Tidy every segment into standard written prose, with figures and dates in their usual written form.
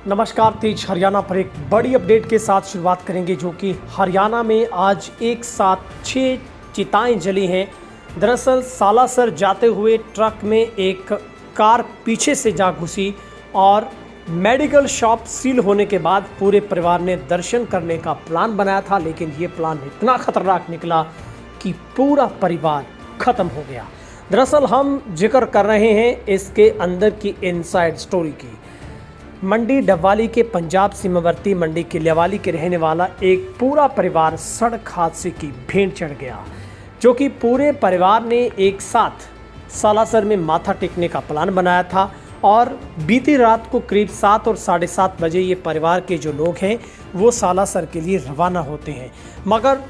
नमस्कार। तेज हरियाणा पर एक बड़ी अपडेट के साथ शुरुआत करेंगे, जो कि हरियाणा में आज एक साथ 6 चिताएं जली हैं। दरअसल सालासर जाते हुए ट्रक में एक कार पीछे से जा घुसी और मेडिकल शॉप सील होने के बाद पूरे परिवार ने दर्शन करने का प्लान बनाया था, लेकिन ये प्लान इतना खतरनाक निकला कि पूरा परिवार खत्म हो गया। दरअसल हम जिक्र कर रहे हैं इसके अंदर की इनसाइड स्टोरी की। मंडी डबवाली के पंजाब सीमावर्ती मंडी किल्यावाली के रहने वाला एक पूरा परिवार सड़क हादसे की भेंट चढ़ गया, जो कि पूरे परिवार ने एक साथ सालासर में माथा टेकने का प्लान बनाया था। और बीती रात को करीब 7 और 7:30 बजे ये परिवार के जो लोग हैं वो सालासर के लिए रवाना होते हैं, मगर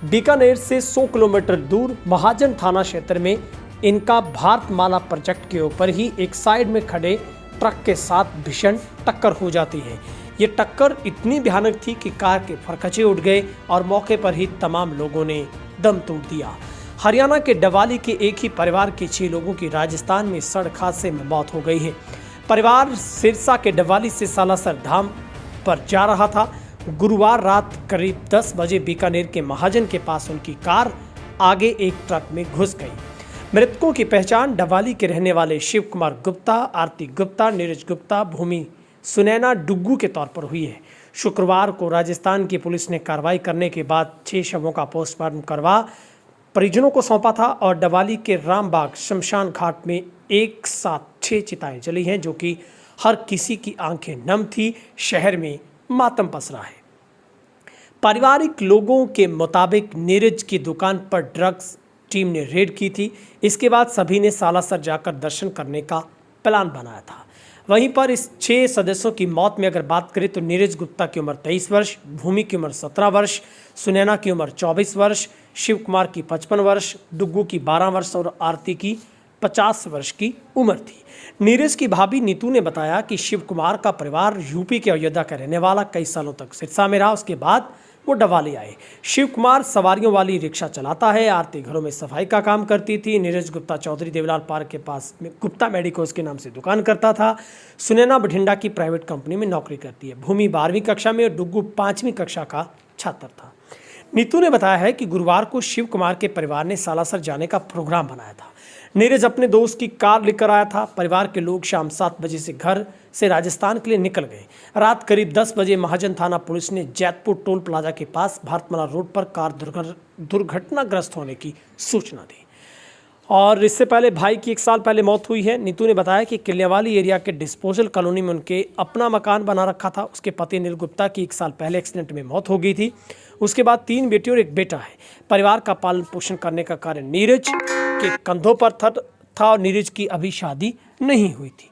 बीकानेर से 100 किलोमीटर दूर महाजन थाना क्षेत्र में इनका भारतमाला प्रोजेक्ट के ऊपर ही एक साइड में खड़े ट्रक के साथ भीषण टक्कर हो जाती है। ये टक्कर इतनी भयानक थी कि कार के फरकचे उठ गए और मौके पर ही तमाम लोगों ने दम तोड़ दिया। हरियाणा के डवाली के एक ही परिवार के 6 लोगों की राजस्थान में सड़क हादसे में मौत हो गई है। परिवार सिरसा के डवाली से सालासर धाम पर जा रहा था। गुरुवार रात करीब 10 बजे बीकानेर के महाजन के पास उनकी कार आगे एक ट्रक में घुस गई। मृतकों की पहचान डवाली के रहने वाले शिव कुमार गुप्ता, आरती गुप्ता, नीरज गुप्ता, भूमि सुनैना डुग्गू के तौर पर हुई है। शुक्रवार को राजस्थान की पुलिस ने कार्रवाई करने के बाद 6 शवों का पोस्टमार्टम करवा परिजनों को सौंपा था और डवाली के रामबाग शमशान घाट में एक साथ 6 चिताएं जली हैं, जो कि हर किसी की आंखें नम थी। शहर में मातम पसरा है। पारिवारिक लोगों के मुताबिक नीरज की दुकान पर ड्रग्स टीम ने रेड की थी। इसके बाद सभी ने सालासर जाकर दर्शन करने का प्लान बनाया था। वहीं पर इस 6 सदस्यों की मौत में अगर बात करें तो नीरज गुप्ता की उम्र 23 वर्ष, भूमि की उम्र 17 वर्ष, सुनैना की उम्र 24 वर्ष, शिव कुमार की 55 वर्ष, डुग्गू की 12 वर्ष और आरती की 50 वर्ष की उम्र थी। नीरज की भाभी नीतू ने बताया कि शिव कुमार का परिवार यूपी के अयोध्या का रहने वाला, कई सालों तक सिरसा में रहा। उसके बाद वो डवाली आए। शिव कुमार सवारियों वाली रिक्शा चलाता है। आरती घरों में सफाई का काम करती थी। नीरज गुप्ता चौधरी देवलाल पार्क के पास में गुप्ता मेडिकोज के नाम से दुकान करता था। सुनैना बठिंडा की प्राइवेट कंपनी में नौकरी करती है। भूमि 12वीं कक्षा में और डुग्गू 5वीं कक्षा का छात्र था। नीतू ने बताया है कि गुरुवार को शिव कुमार के परिवार ने सालासर जाने का प्रोग्राम बनाया था। नीरज अपने दोस्त की कार लेकर आया था। परिवार के लोग शाम 7 बजे से घर से राजस्थान के लिए निकल गए। रात करीब 10 बजे महाजन थाना पुलिस ने जैतपुर टोल प्लाजा के पास भारतमाला रोड पर कार दुर्घटनाग्रस्त होने की सूचना दी। और इससे पहले भाई की 1 साल पहले मौत हुई है। नीतू ने बताया कि किल्यावाली एरिया के डिस्पोजल कॉलोनी में उनके अपना मकान बना रखा था। उसके पति नील गुप्ता की 1 साल पहले एक्सीडेंट में मौत हो गई थी। उसके बाद 3 बेटी और 1 बेटा है। परिवार का पालन पोषण करने का कार्य नीरज के कंधों पर था और नीरज की अभी शादी नहीं हुई थी।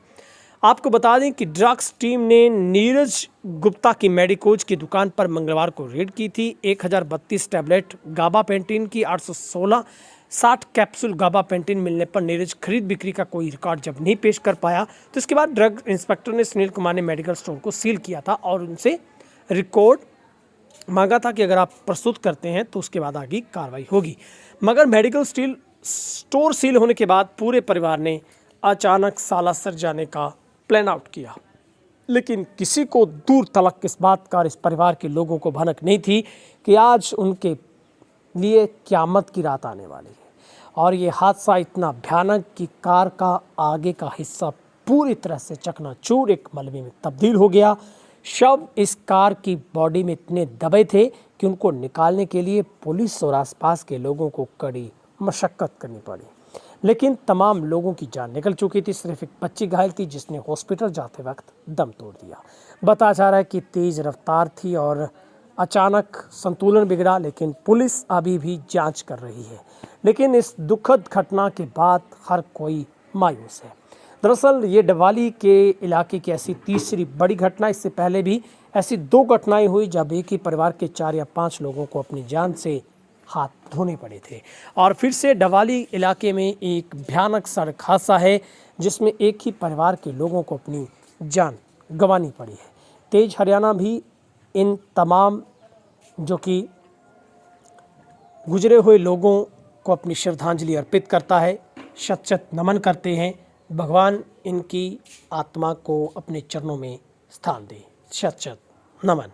आपको बता दें कि ड्रग्स टीम ने नीरज गुप्ता की मेडिकोज की दुकान पर मंगलवार को रेड की थी। 1032 टैबलेट गाबापेंटिन की 816 60 कैप्सूल गाबापेंटिन मिलने पर नीरज खरीद बिक्री का कोई रिकॉर्ड जब नहीं पेश कर पाया, तो इसके बाद ड्रग इंस्पेक्टर ने सुनील कुमार ने मेडिकल स्टोर को सील किया था और उनसे रिकॉर्ड मांगा था कि अगर आप प्रस्तुत करते हैं तो उसके बाद आगे कार्रवाई होगी। मगर मेडिकल स्टोर सील होने के बाद पूरे परिवार ने अचानक सालासर जाने का प्लान आउट किया, लेकिन किसी को दूर तलक इस बात का, इस परिवार के लोगों को भनक नहीं थी कि आज उनके लिए क़यामत की रात आने वाली है। और ये हादसा इतना भयानक कि कार का आगे का हिस्सा पूरी तरह से चकनाचूर एक मलबे में तब्दील हो गया। शव इस कार की बॉडी में इतने दबे थे कि उनको निकालने के लिए पुलिस और आसपास के लोगों को कड़ी मशक्क़त करनी पड़ी, लेकिन तमाम लोगों की जान निकल चुकी थी। सिर्फ एक बच्ची घायल थी जिसने हॉस्पिटल जाते वक्त दम तोड़ दिया। बताया जा रहा है कि तेज़ रफ्तार थी और अचानक संतुलन बिगड़ा, लेकिन पुलिस अभी भी जांच कर रही है। लेकिन इस दुखद घटना के बाद हर कोई मायूस है। दरअसल ये डवाली के इलाके की ऐसी तीसरी बड़ी घटना। इससे पहले भी ऐसी 2 घटनाएं हुई जब एक ही परिवार के 4 या 5 लोगों को अपनी जान से हाथ धोने पड़े थे। और फिर से डवाली इलाके में एक भयानक सड़क हादसा है जिसमें एक ही परिवार के लोगों को अपनी जान गंवानी पड़ी है। तेज हरियाणा भी इन तमाम जो कि गुजरे हुए लोगों को अपनी श्रद्धांजलि अर्पित करता है, शत शत नमन करते हैं। भगवान इनकी आत्मा को अपने चरणों में स्थान दें। शत शत नमन।